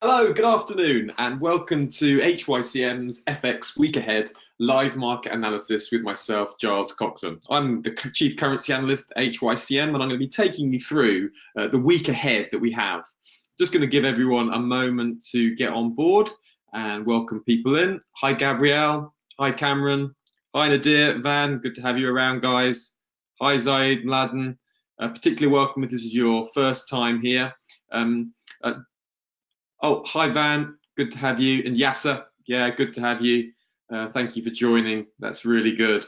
Hello, good afternoon, and welcome to HYCM's FX Week Ahead live market analysis with myself, Giles Coughlin. I'm the Chief Currency Analyst at HYCM, and I'm going to be taking you through the week ahead that we have. Just going to give everyone a moment to get on board and welcome people in. Hi, Gabrielle. Hi, Cameron. Hi, Nadir. Van, good to have you around, guys. Hi, Zaid, Mladen. Particularly welcome if this is your first time here. Oh, hi Van, good to have you. And Yasser, yeah, good to have you. Thank you for joining. That's really good.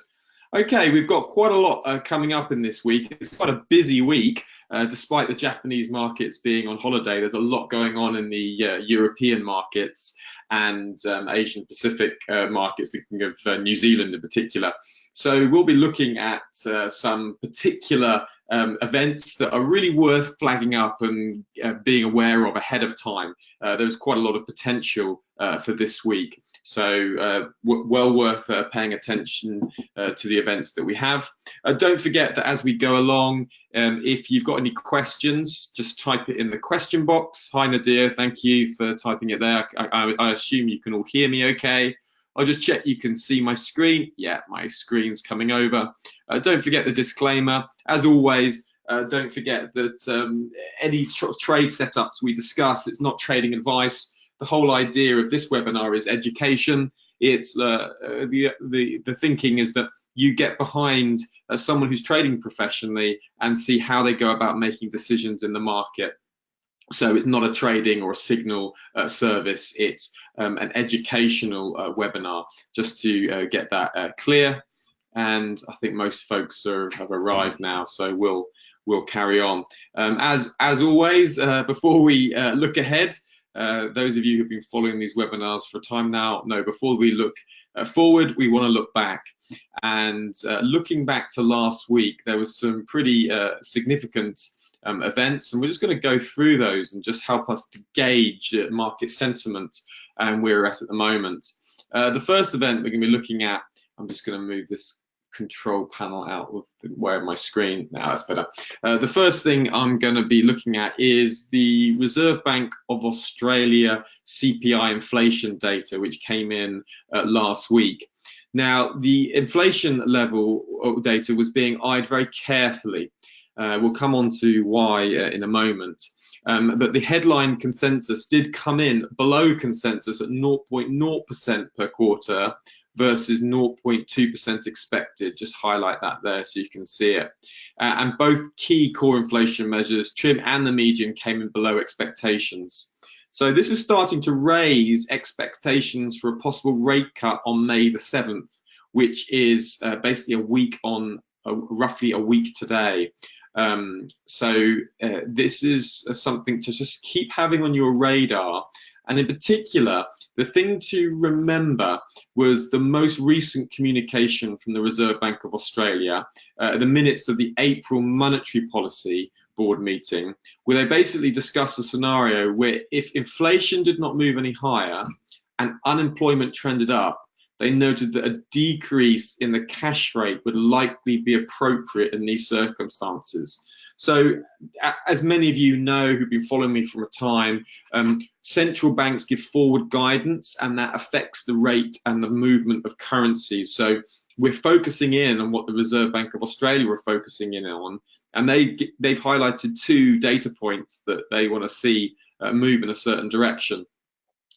Okay, we've got quite a lot coming up in this week. It's quite a busy week, despite the Japanese markets being on holiday. There's a lot going on in the European markets and Asian Pacific markets, thinking of New Zealand in particular. So we'll be looking at some particular events that are really worth flagging up and being aware of ahead of time. There's quite a lot of potential for this week, so well worth paying attention to the events that we have. Don't forget that as we go along, if you've got any questions, just type it in the question box. Hi Nadir, thank you for typing it there. I assume you can all hear me okay. I'll just check you can see my screen. Yeah, my screen's coming over. Don't forget the disclaimer. As always, don't forget that any trade setups we discuss, it's not trading advice. The whole idea of this webinar is education. It's the thinking is that you get behind someone who's trading professionally and see how they go about making decisions in the market. So it's not a trading or a signal service, it's an educational webinar, just to get that clear. And I think most folks have arrived now, so we'll carry on. As always, before we look ahead, those of you who've been following these webinars for a time now know before we look forward, we want to look back. And looking back to last week, there was some pretty significant events, and we're just going to go through those and just help us to gauge market sentiment and where we're at the moment. The first event we're going to be looking at, I'm just going to move this control panel out of the way of my screen. Now that's better. The first thing I'm going to be looking at is the Reserve Bank of Australia CPI inflation data, which came in last week. Now, the inflation level data was being eyed very carefully. We'll come on to why in a moment. But the headline consensus did come in below consensus at 0.0% per quarter versus 0.2% expected. Just highlight that there so you can see it. And both key core inflation measures, TRIM and the median, came in below expectations. So this is starting to raise expectations for a possible rate cut on May the 7th, which is basically a week on, roughly a week today. This is something to just keep having on your radar. And in particular, the thing to remember was the most recent communication from the Reserve Bank of Australia, the minutes of the April Monetary Policy Board meeting, where they basically discussed a scenario where if inflation did not move any higher and unemployment trended up, they noted that a decrease in the cash rate would likely be appropriate in these circumstances. So, as many of you know who've been following me for a time, central banks give forward guidance, and that affects the rate and the movement of currencies. So we're focusing in on what the Reserve Bank of Australia are focusing in on, and they've highlighted two data points that they want to see move in a certain direction.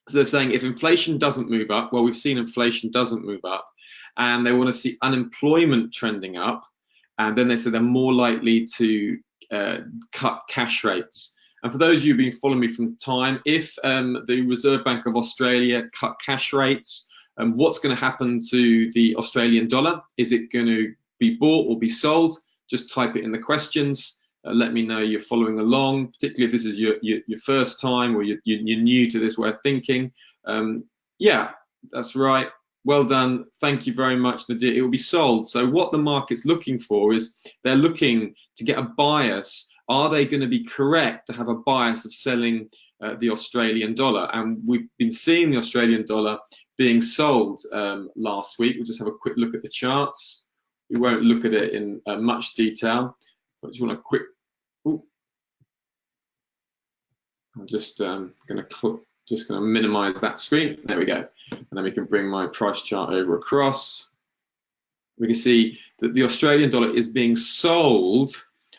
So they're saying if inflation doesn't move up, well, we've seen inflation doesn't move up, and they want to see unemployment trending up, and then they say they're more likely to cut cash rates. And for those of you who've been following me from time, if the Reserve Bank of Australia cut cash rates, what's going to happen to the Australian dollar? Is it going to be bought or be sold? Just type it in the questions. Let me know you're following along, particularly if this is your first time or you're new to this way of thinking. Yeah, that's right. Well done. Thank you very much, Nadir. It will be sold. So what the market's looking for is they're looking to get a bias. Are they going to be correct to have a bias of selling the Australian dollar? And we've been seeing the Australian dollar being sold last week. We'll just have a quick look at the charts. We won't look at it in much detail. I just want a quick. I'm just going to just going to minimize that screen. There we go. And then we can bring my price chart over across. We can see that the Australian dollar is being sold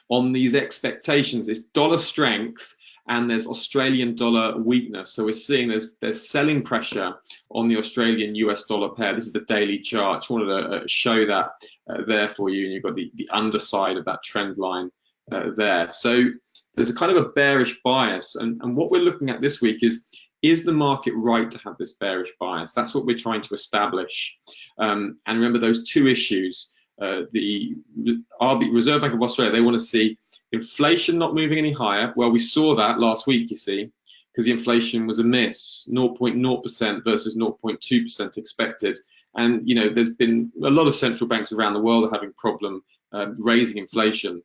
on these expectations. It's dollar strength and there's Australian dollar weakness. So we're seeing there's selling pressure on the Australian US dollar pair. This is the daily chart. Just wanted to show that there for you. And you've got the underside of that trend line there. So there's a kind of a bearish bias. And what we're looking at this week is the market right to have this bearish bias? That's what we're trying to establish. And remember those two issues. The Reserve Bank of Australia, they want to see inflation not moving any higher. Well, we saw that last week, you see, because the inflation was a miss, 0.0% versus 0.2% expected. And, you know, there's been a lot of central banks around the world are having problem raising inflation.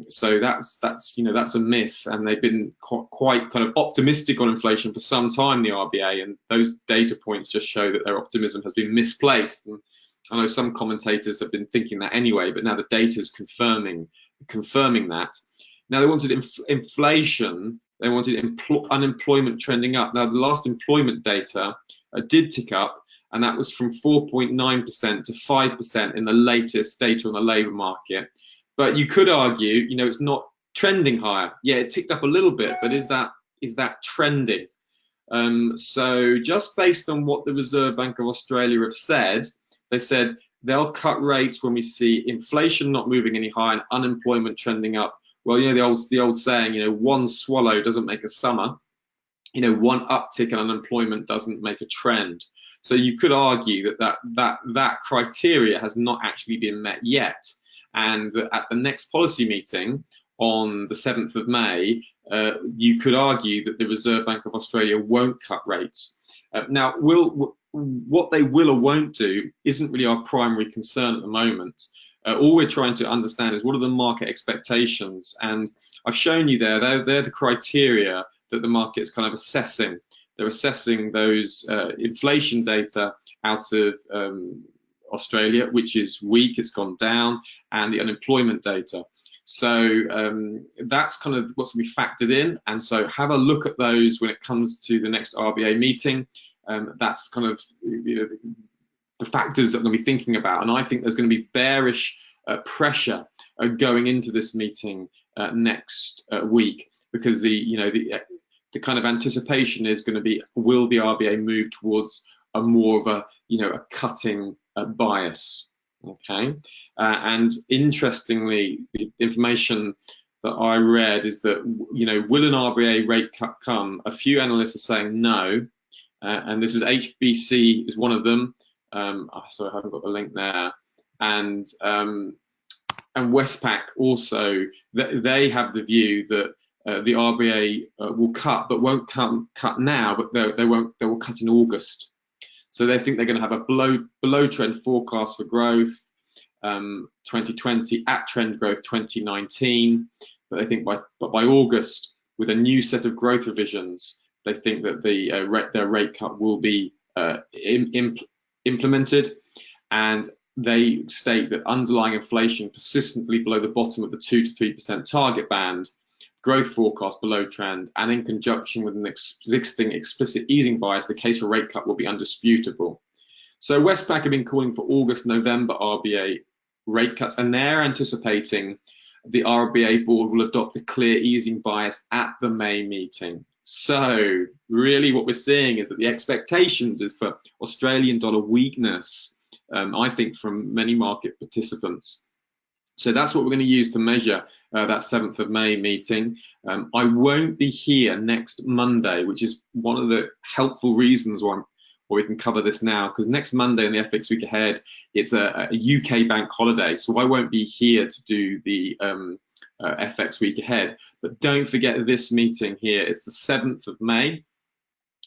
So that's a miss, and they've been quite kind of optimistic on inflation for some time, the RBA, and those data points just show that their optimism has been misplaced. And I know some commentators have been thinking that anyway, but now the data is confirming that. Now they wanted inflation, they wanted unemployment trending up. Now the last employment data did tick up, and that was from 4.9% to 5% in the latest data on the labour market. But you could argue, you know, it's not trending higher. Yeah, it ticked up a little bit, but is that trending? So just based on what the Reserve Bank of Australia have said, they said they'll cut rates when we see inflation not moving any higher and unemployment trending up. Well, you know, the old saying, you know, one swallow doesn't make a summer. You know, one uptick in unemployment doesn't make a trend. So you could argue that criteria has not actually been met yet. And at the next policy meeting on the 7th of May, you could argue that the Reserve Bank of Australia won't cut rates. Now, what they will or won't do isn't really our primary concern at the moment. All we're trying to understand is what are the market expectations. And I've shown you there, they're the criteria that the market's kind of assessing. They're assessing those inflation data out of Australia, which is weak, it's gone down, and the unemployment data. So that's kind of what's going to be factored in. And so have a look at those when it comes to the next RBA meeting. That's kind of, you know, the factors that I'm going to be thinking about. And I think there's going to be bearish pressure going into this meeting next week, because the kind of anticipation is going to be, will the RBA move towards a more of a cutting bias? Okay, and interestingly, the information that I read is that, you know, will an RBA rate cut come? A few analysts are saying no, and this is HBC is one of them. Sorry, I haven't got the link there, and Westpac also, they have the view that the RBA will cut, but won't cut now, but they will cut in August. So they think they're going to have a below trend forecast for growth 2020, at trend growth 2019, but they think by August, with a new set of growth revisions, they think that their rate cut will be implemented, and they state that underlying inflation persistently below the bottom of the 2 to 3% target band, growth forecast below trend, and in conjunction with an existing explicit easing bias, the case for rate cut will be undisputable. So Westpac have been calling for August, November RBA rate cuts, and they're anticipating the RBA board will adopt a clear easing bias at the May meeting. So really what we're seeing is that the expectations is for Australian dollar weakness, I think, from many market participants. So that's what we're going to use to measure that 7th of May meeting. I won't be here next Monday, which is one of the helpful reasons why we can cover this now, because next Monday in the FX week ahead, it's a UK bank holiday. So I won't be here to do the FX week ahead. But don't forget this meeting here. It's the 7th of May.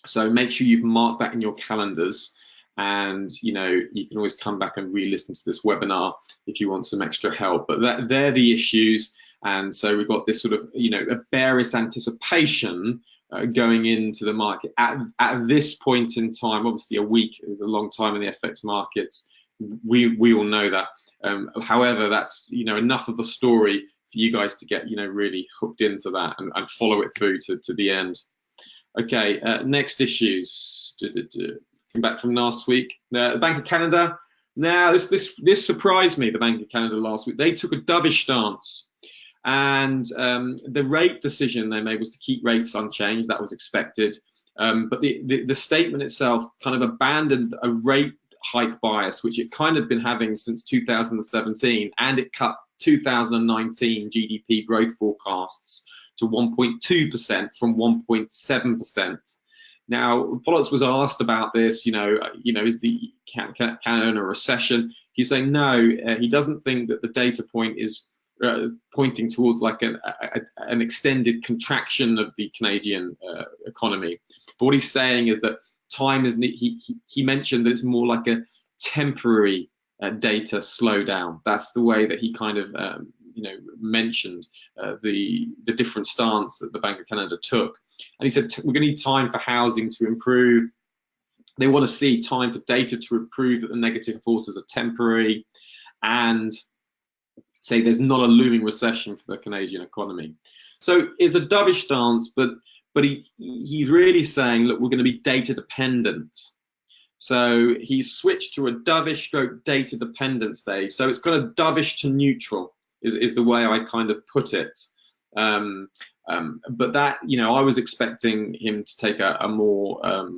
So make sure you've marked that in your calendars. And, you know, you can always come back and re-listen to this webinar if you want some extra help. But they're the issues. And so we've got this sort of, you know, a bearish anticipation going into the market at this point in time. Obviously, a week is a long time in the FX markets. We all know that. However, that's, you know, enough of the story for you guys to get, you know, really hooked into that and follow it through to the end. Okay, next issues. Come back from last week. The Bank of Canada. Now, this surprised me. The Bank of Canada last week, they took a dovish stance, and the rate decision they made was to keep rates unchanged. That was expected, but the statement itself kind of abandoned a rate hike bias, which it kind of been having since 2017, and it cut 2019 GDP growth forecasts to 1.2% from 1.7%. Now, Politz was asked about this, is the Canada in a recession? He's saying no, he doesn't think that the data point is pointing towards like an extended contraction of the Canadian economy. But what he's saying is that time is, he mentioned that it's more like a temporary data slowdown. That's the way that he kind of mentioned the different stance that the Bank of Canada took. And he said we're going to need time for housing to improve. They want to see time for data to improve that the negative forces are temporary, and say there's not a looming recession for the Canadian economy. So it's a dovish stance, but he's really saying, look, we're going to be data dependent. So he's switched to a dovish stroke data dependent stage. So it's kind of dovish to neutral is the way I kind of put it. But that, I was expecting him to take a more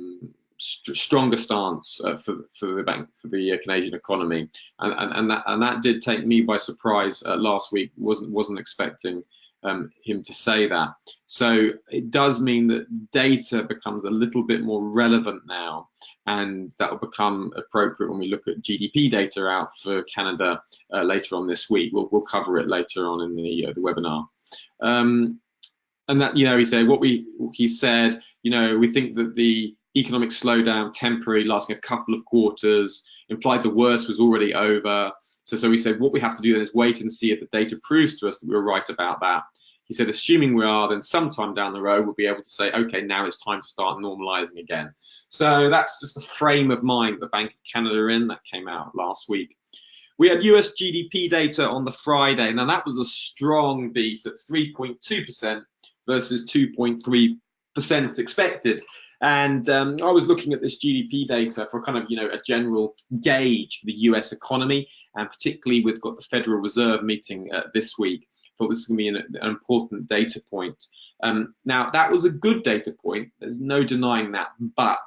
stronger stance for the Canadian economy, and that did take me by surprise last week. Wasn't expecting him to say that. So it does mean that data becomes a little bit more relevant now, and that will become appropriate when we look at GDP data out for Canada later on this week. We'll cover it later on in the webinar. And that, he said he said, we think that the economic slowdown, temporary, lasting a couple of quarters, implied the worst was already over. So we said what we have to do then is wait and see if the data proves to us that we were right about that. He said, assuming we are, then sometime down the road we'll be able to say, okay, now it's time to start normalizing again. So that's just the frame of mind the Bank of Canada are in. That came out last week. We had US GDP data on the Friday. Now that was a strong beat at 3.2% versus 2.3% expected. And I was looking at this GDP data for kind of, a general gauge for the US economy, and particularly we've got the Federal Reserve meeting this week. Thought this was going to be an important data point. Now, that was a good data point. There's no denying that. But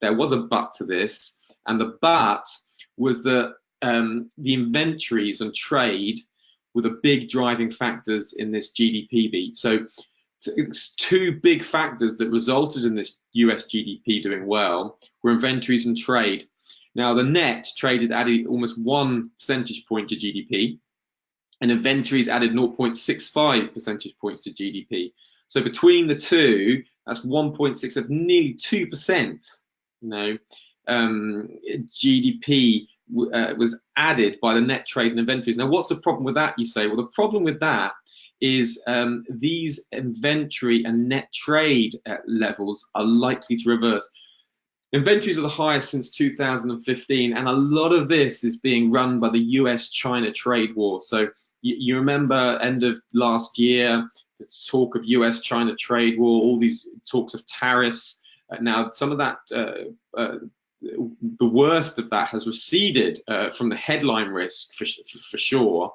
there was a but to this. And the but was that the inventories and trade were the big driving factors in this GDP beat. So it's two big factors that resulted in this US GDP doing well were inventories and trade. Now, the net traded added almost 1 percentage point to GDP, and inventories added 0.65 percentage points to GDP. So between the two, that's 1.6, that's nearly 2%. GDP was added by the net trade and inventories. Now, what's the problem with that, you say? Well, the problem with that is these inventory and net trade levels are likely to reverse. Inventories are the highest since 2015, and a lot of this is being run by the US-China trade war. So you remember end of last year, the talk of US-China trade war, all these talks of tariffs. Now, some of that, the worst of that has receded from the headline risk for sure.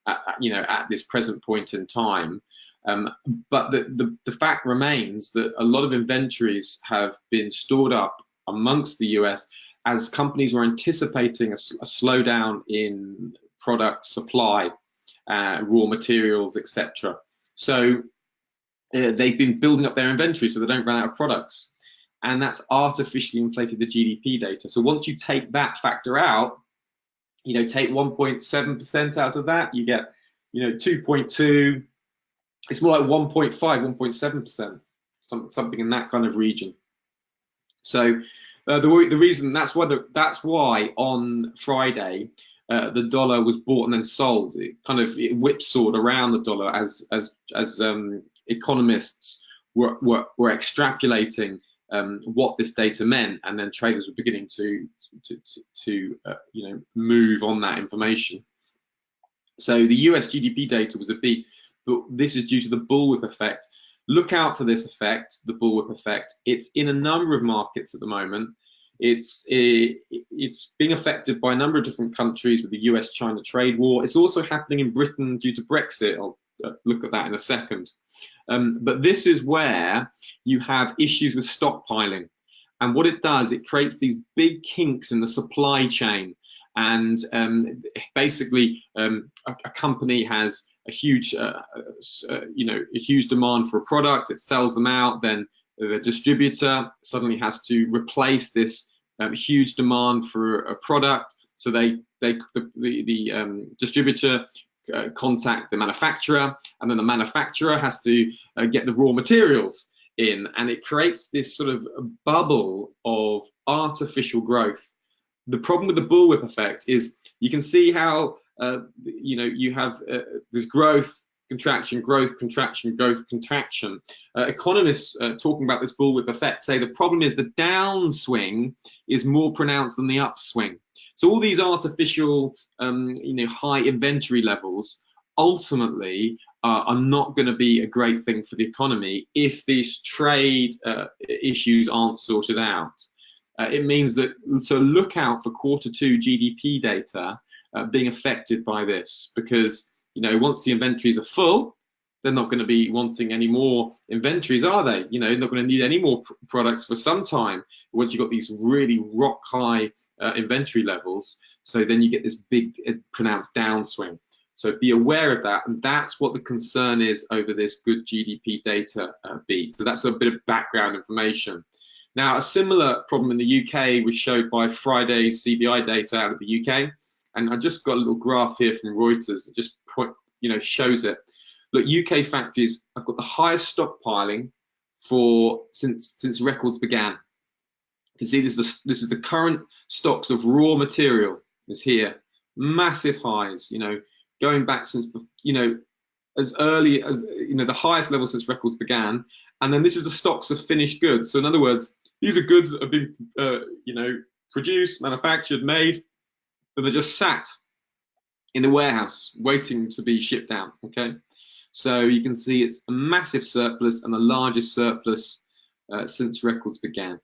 At this present point in time, but the fact remains that a lot of inventories have been stored up amongst the US as companies were anticipating a slowdown in product supply, raw materials, etc. So they've been building up their inventory so they don't run out of products, and that's artificially inflated the GDP data. So once you take that factor out, take 1.7% out of that, you get, 2.2. It's more like 1.5, 1.7%, something in that kind of region. So the reason that's why on Friday the dollar was bought and then sold. It whipsawed around the dollar as economists were extrapolating what this data meant, and then traders were beginning to move on that information. So the US GDP data was a beat, but this is due to the bullwhip effect Look out for this effect, the bullwhip effect. It's in a number of markets at the moment. It's being affected by a number of different countries with the US-China trade war. It's also happening in Britain due to Brexit. I'll look at that in a second. But this is where you have issues with stockpiling. And what it does, it creates these big kinks in the supply chain. And basically, a company has a huge, a huge demand for a product. It sells them out. Then the distributor suddenly has to replace this huge demand for a product. So the distributor contact the manufacturer, and then the manufacturer has to get the raw materials in, and it creates this sort of bubble of artificial growth. The problem with the bullwhip effect is you can see how you have this growth, contraction, growth, contraction, growth, contraction. Economists talking about this bullwhip effect say the problem is the downswing is more pronounced than the upswing. So all these artificial, high inventory levels ultimately are not going to be a great thing for the economy if these trade issues aren't sorted out. It means that, so look out for Q2 GDP data being affected by this, because once the inventories are full, they're not going to be wanting any more inventories, are they? They're not going to need any more products for some time once you've got these really rock high inventory levels. So then you get this big pronounced downswing. So be aware of that, and that's what the concern is over this good GDP data beat. So that's a bit of background information. Now, a similar problem in the UK was showed by Friday's CBI data out of the UK, and I just got a little graph here from Reuters that just shows it. Look, UK factories have got the highest stockpiling since records began. You can see this is the current stocks of raw material is here, massive highs. Going back since as early as the highest level since records began, and then this is the stocks of finished goods. So in other words, these are goods that have been produced, manufactured, made, but they're just sat in the warehouse waiting to be shipped out. Okay, so you can see it's a massive surplus and the largest surplus since records began.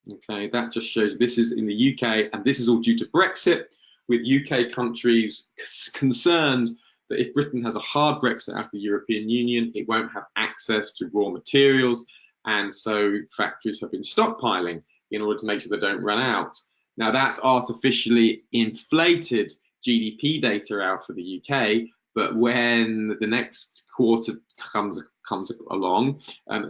Okay, that just shows this is in the UK, and this is all due to Brexit, with UK countries concerned that if Britain has a hard Brexit out of the European Union, it won't have access to raw materials, and so factories have been stockpiling in order to make sure they don't run out. Now, that's artificially inflated GDP data out for the UK, but when the next quarter comes along,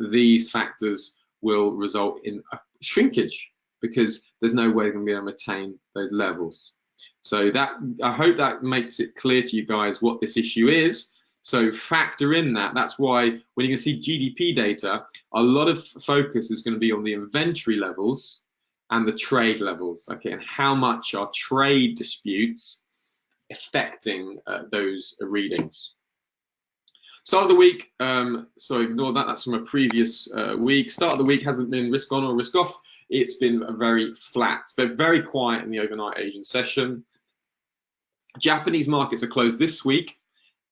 these factors will result in a shrinkage, because there's no way they're going to be able to maintain those levels. So that, I hope that makes it clear to you guys what this issue is. So factor in that. That's why when you can see GDP data, a lot of focus is going to be on the inventory levels and the trade levels, okay, and how much are trade disputes affecting those readings. Start of the week, so ignore that, that's from a previous week. Start of the week hasn't been risk on or risk off. It's been very flat, but very quiet in the overnight Asian session. Japanese markets are closed this week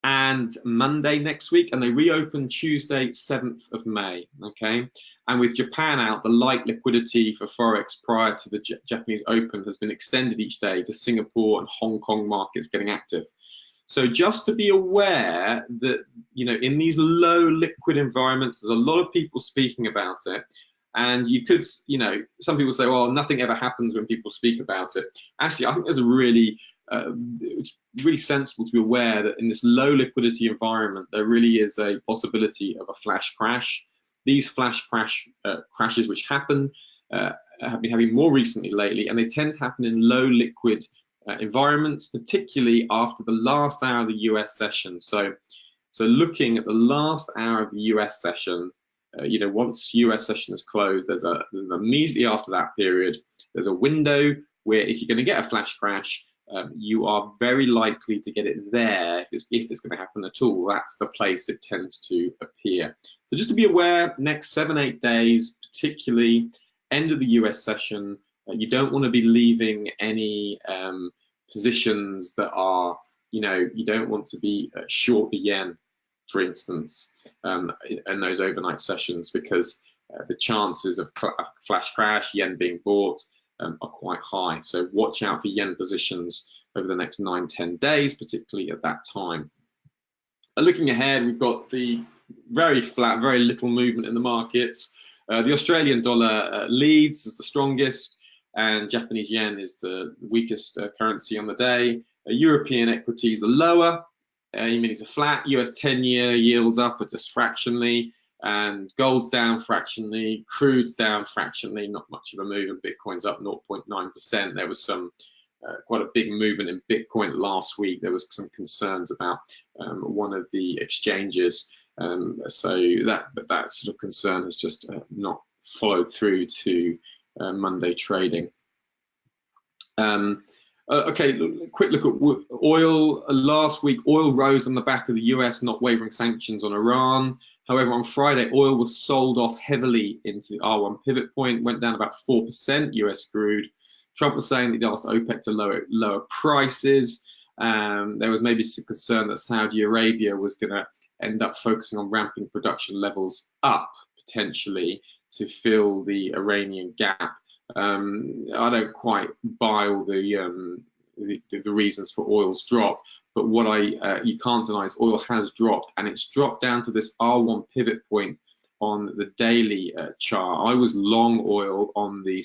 and Monday next week, and they reopen Tuesday, 7th of May, okay? And with Japan out, the light liquidity for Forex prior to the Japanese Open has been extended each day to Singapore and Hong Kong markets getting active. So just to be aware that, in these low liquid environments, there's a lot of people speaking about it. And you could, some people say, well, nothing ever happens when people speak about it. Actually, I think there's it's really sensible to be aware that in this low liquidity environment, there really is a possibility of a flash crash. These flash crashes which happen have been having more recently lately, and they tend to happen in low liquid environments, particularly after the last hour of the US session. So looking at the last hour of the US session, once US session is closed, there's immediately after that period, there's a window where if you're going to get a flash crash, you are very likely to get it there if it's going to happen at all. That's the place it tends to appear. So just to be aware, next 7-8 days, particularly end of the US session, you don't want to be leaving any positions that are, you don't want to be short the yen. for instance, in those overnight sessions, because the chances of flash crash, yen being bought, are quite high. So watch out for yen positions over the next 9-10 days, particularly at that time. Looking ahead, we've got the very flat, very little movement in the markets. The Australian dollar leads as the strongest, and Japanese yen is the weakest currency on the day. European equities are lower, E-minis are flat. US 10-year yields up but just fractionally, and gold's down fractionally, crude's down fractionally, not much of a move, and Bitcoin's up 0.9%. There was some quite a big movement in Bitcoin last week. There was some concerns about one of the exchanges, so that sort of concern has just not followed through to Monday trading. Okay, quick look at oil. Last week, oil rose on the back of the US not wavering sanctions on Iran. However, on Friday, oil was sold off heavily into the R1 pivot point, went down about 4%, US crude. Trump was saying that he asked OPEC to lower prices. There was maybe some concern that Saudi Arabia was going to end up focusing on ramping production levels up, potentially, to fill the Iranian gap. I don't quite buy all the reasons for oil's drop, but what you can't deny is oil has dropped, and it's dropped down to this R1 pivot point on the daily chart. I was long oil on the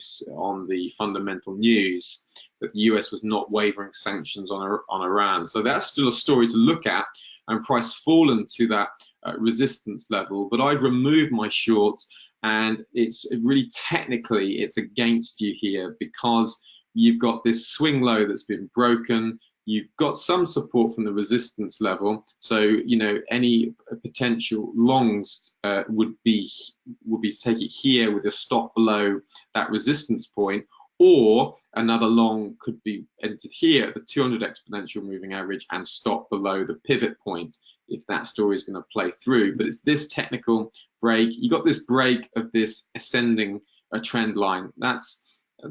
fundamental news that the US was not wavering sanctions on Iran, so that's still a story to look at, and price fallen to that resistance level. But I've removed my shorts, and it's really technically it's against you here, because you've got this swing low that's been broken. You've got some support from the resistance level, so you know any potential longs would be take it here with a stop below that resistance point, or another long could be entered here at the 200 exponential moving average and stop below the pivot point if that story is going to play through. But it's this technical break. You got this break of this ascending trend line. That's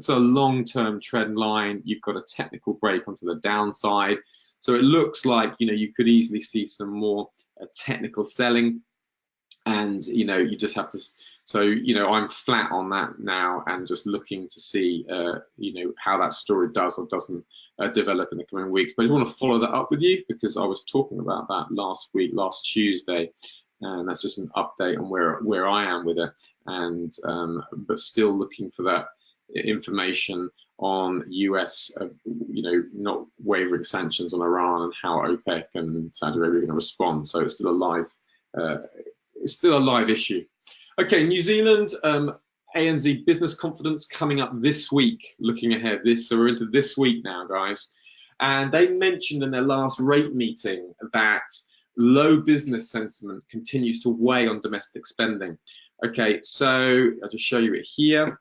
a long-term trend line. You've got a technical break onto the downside, so it looks like you could easily see some more technical selling, and you just have to. So I'm flat on that now, and just looking to see how that story does or doesn't develop in the coming weeks. But I just want to follow that up with you, because I was talking about that last Tuesday, and that's just an update on where I am with it, and but still looking for that information on US, not wavering sanctions on Iran, and how OPEC and Saudi Arabia are going to respond. So it's still a live issue. Okay, New Zealand, ANZ business confidence coming up this week. Looking ahead, so we're into this week now, guys, and they mentioned in their last rate meeting that low business sentiment continues to weigh on domestic spending. Okay, so I'll just show you it here.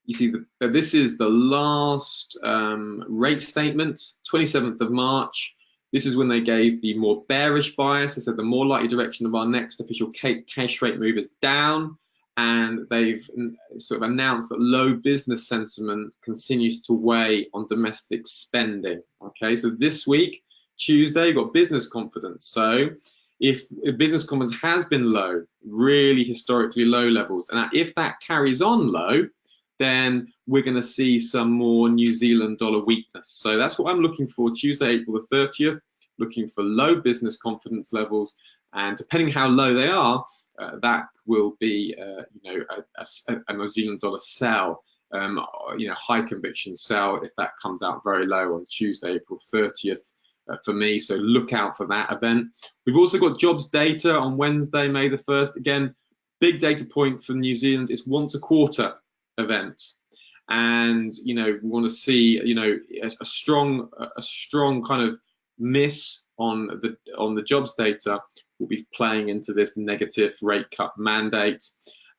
You see, this is the last rate statement, 27th of March. This is when they gave the more bearish bias. They said the more likely direction of our next official cash rate move is down, and they've sort of announced that low business sentiment continues to weigh on domestic spending. Okay, so this week, Tuesday, you've got business confidence. So if business confidence has been low, really historically low levels, and if that carries on low, then we're going to see some more New Zealand dollar weakness. So that's what I'm looking for Tuesday, April the 30th, looking for low business confidence levels, and depending how low they are, that will be a New Zealand dollar sell, high conviction sell if that comes out very low on Tuesday, April 30th. For me, so look out for that event. We've also got jobs data on Wednesday, May the 1st. Again, big data point for New Zealand. It's once a quarter event, and we want to see a strong kind of miss on the jobs data will be playing into this negative rate cut mandate,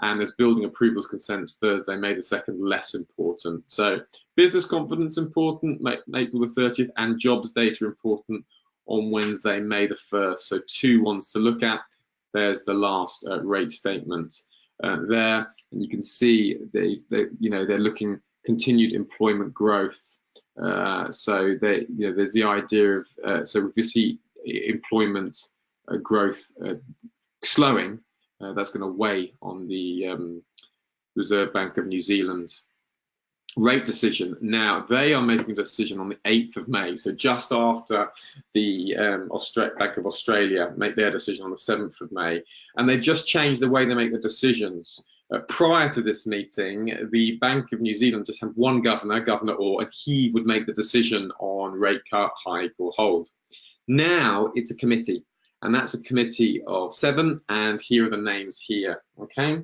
and there's building approvals consents Thursday, May the 2nd, less important. So business confidence important, April the 30th, and jobs data important on Wednesday, May the 1st. So two ones to look at. There's the last rate statement there, and you can see they're looking continued employment growth. So there's the idea of so if you see employment growth slowing, that's going to weigh on the Reserve Bank of New Zealand rate decision. Now, they are making a decision on the 8th of May, so just after the Bank of Australia make their decision on the 7th of May, and they've just changed the way they make the decisions. Prior to this meeting, the Bank of New Zealand just had one governor, Governor Orr, and he would make the decision on rate cut, hike, or hold. Now it's a committee, and that's a committee of 7, and here are the names here, okay?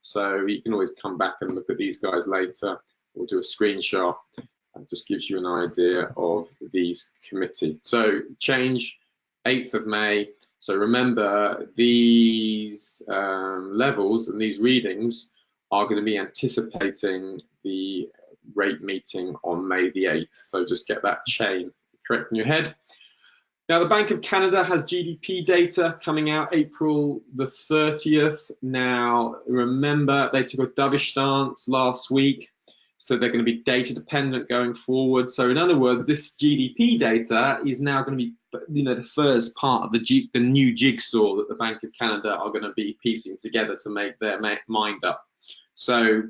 So you can always come back and look at these guys later, or do a screenshot. It just gives you an idea of these committee. So change 8th of May. So remember, these levels and these readings are going to be anticipating the rate meeting on May the 8th. So just get that chain correct in your head. Now, the Bank of Canada has GDP data coming out April the 30th. Now, remember, they took a dovish stance last week, so they're going to be data dependent going forward. So in other words, this GDP data is now going to be, the first part of the new jigsaw that the Bank of Canada are going to be piecing together to make their mind up. So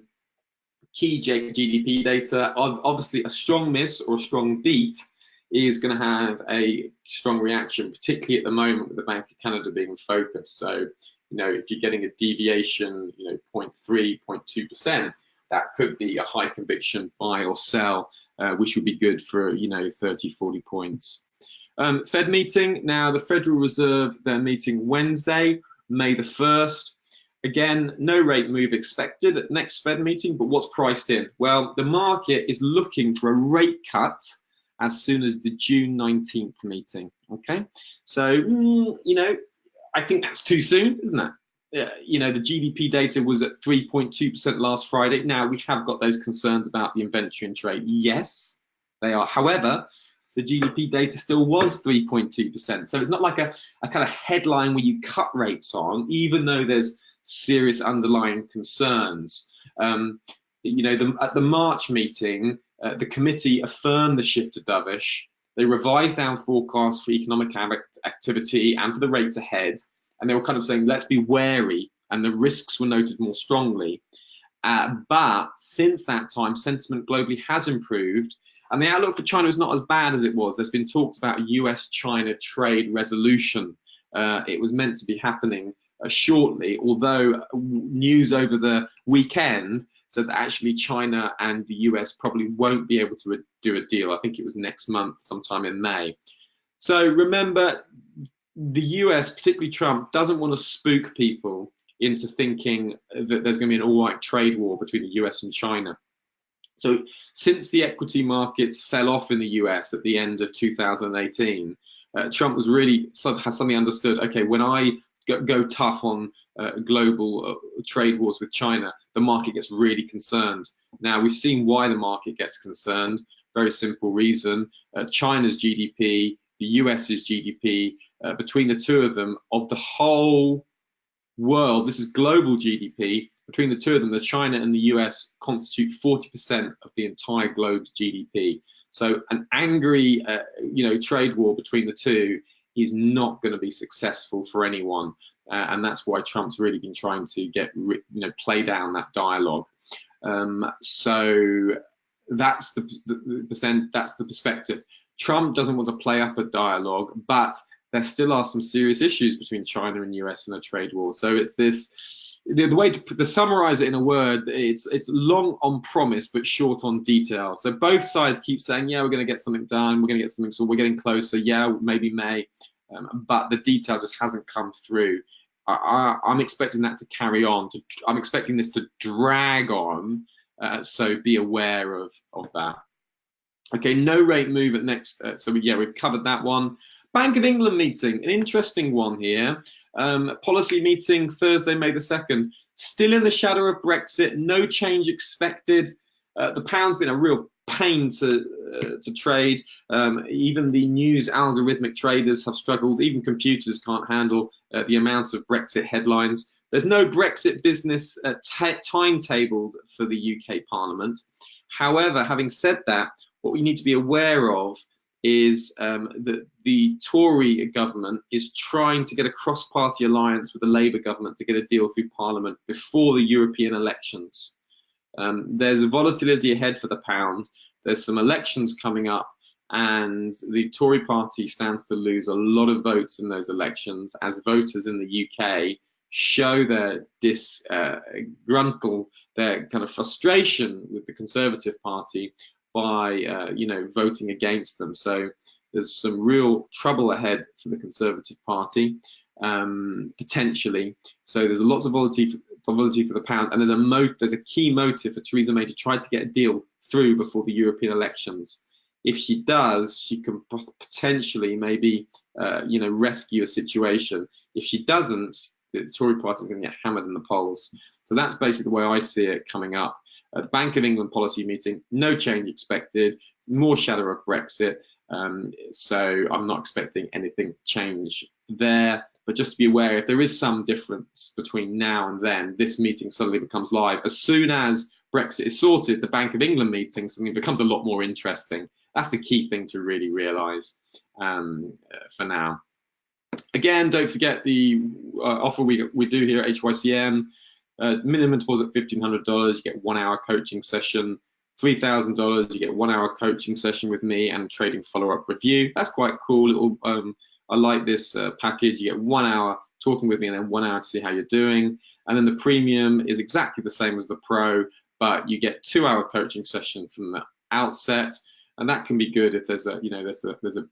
key GDP data, obviously a strong miss or a strong beat is going to have a strong reaction, particularly at the moment with the Bank of Canada being focused. So, if you're getting a deviation, 0.3, 0.2%, that could be a high conviction buy or sell, which would be good for, 30, 40 points. Fed meeting. Now, the Federal Reserve, they're meeting Wednesday, May the 1st. Again, no rate move expected at next Fed meeting, but what's priced in? Well, the market is looking for a rate cut as soon as the June 19th meeting, okay? So, I think that's too soon, isn't it? The GDP data was at 3.2% last Friday. Now, we have got those concerns about the inventory and trade. Yes, they are. However, the GDP data still was 3.2%. So it's not like a kind of headline where you cut rates on, even though there's serious underlying concerns. At the March meeting, the committee affirmed the shift to dovish. They revised down forecasts for economic activity and for the rates ahead. And they were kind of saying, let's be wary. And the risks were noted more strongly. But since that time, sentiment globally has improved. And the outlook for China is not as bad as it was. There's been talks about a US-China trade resolution. It was meant to be happening shortly, although news over the weekend said that actually China and the US probably won't be able to do a deal. I think it was next month, sometime in May. So remember, the US, particularly Trump, doesn't want to spook people into thinking that there's going to be an all-out trade war between the US and China. So since the equity markets fell off in the US at the end of 2018, Trump has suddenly understood, okay, when I go tough on global trade wars with China, the market gets really concerned. Now, we've seen why the market gets concerned. Very simple reason. China's GDP, the US's GDP, between the two of them, of the whole world, this is global GDP, between the two of them, the China and the US constitute 40% of the entire globe's GDP. So an angry, trade war between the two is not going to be successful for anyone, and that's why Trump's really been trying to play down that dialogue. So that's the perspective. Trump doesn't want to play up a dialogue, but there still are some serious issues between China and US in a trade war. So it's this. The way to summarize it in a word, it's long on promise but short on detail. So both sides keep saying, yeah, we're going to get something done, we're going to get something, so we're getting closer, yeah, maybe May, but the detail just hasn't come through. I'm expecting that to carry on. I'm expecting this to drag on, so be aware of that. Okay, no rate move at next. We've covered that one. Bank of England meeting, an interesting one here. Policy meeting Thursday, May the 2nd. Still in the shadow of Brexit, no change expected. The pound's been a real pain to trade. Even the news algorithmic traders have struggled. Even computers can't handle the amount of Brexit headlines. There's no Brexit business timetabled for the UK Parliament. However, having said that, what we need to be aware of is that the Tory government is trying to get a cross-party alliance with the Labour government to get a deal through Parliament before the European elections. There's a volatility ahead for the pound. There's some elections coming up, and the Tory party stands to lose a lot of votes in those elections as voters in the UK show their disgruntled, their kind of frustration with the Conservative Party by voting against them. So there's some real trouble ahead for the Conservative Party, potentially. So there's lots of volatility for the pound, and there's a key motive for Theresa May to try to get a deal through before the European elections. If she does, she can potentially maybe rescue a situation. If she doesn't, the Tory party is going to get hammered in the polls. So that's basically the way I see it coming up. At the Bank of England policy meeting, no change expected, more shadow of Brexit. So I'm not expecting anything to change there. But just to be aware, if there is some difference between now and then, this meeting suddenly becomes live. As soon as Brexit is sorted, the Bank of England meeting suddenly becomes a lot more interesting. That's the key thing to really realise for now. Again, don't forget the offer we do here at HYCM. Minimum deposit $1,500, you get 1 hour coaching session. $3,000, you get 1 hour coaching session with me and trading follow-up review. That's quite cool. I like this package. You get 1 hour talking with me and then 1 hour to see how you're doing. And then the premium is exactly the same as the pro, but you get 2 hour coaching session from the outset. And that can be good if there's a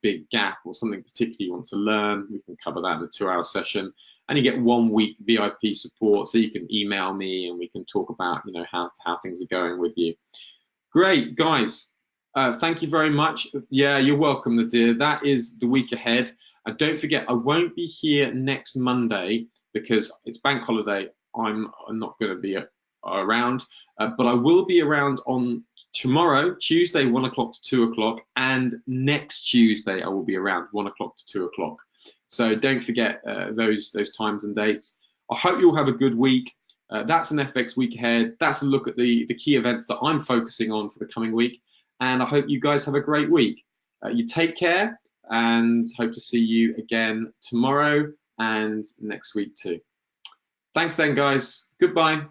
big gap or something particularly you want to learn. We can cover that in a 2 hour session. And you get 1 week VIP support, so you can email me and we can talk about how things are going with you. Great, guys. Thank you very much. Yeah, you're welcome, Nadir. That is the week ahead. And don't forget, I won't be here next Monday because it's bank holiday. I'm not going to be around, but I will be around on tomorrow, Tuesday, 1 o'clock to 2 o'clock, and next Tuesday I will be around 1 o'clock to 2 o'clock. So don't forget those times and dates. I hope you all have a good week. That's an FX week ahead. That's a look at the key events that I'm focusing on for the coming week. And I hope you guys have a great week. You take care and hope to see you again tomorrow and next week too. Thanks then, guys. Goodbye.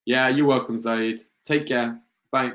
Yeah, you're welcome, Zaid. Take care. Bye.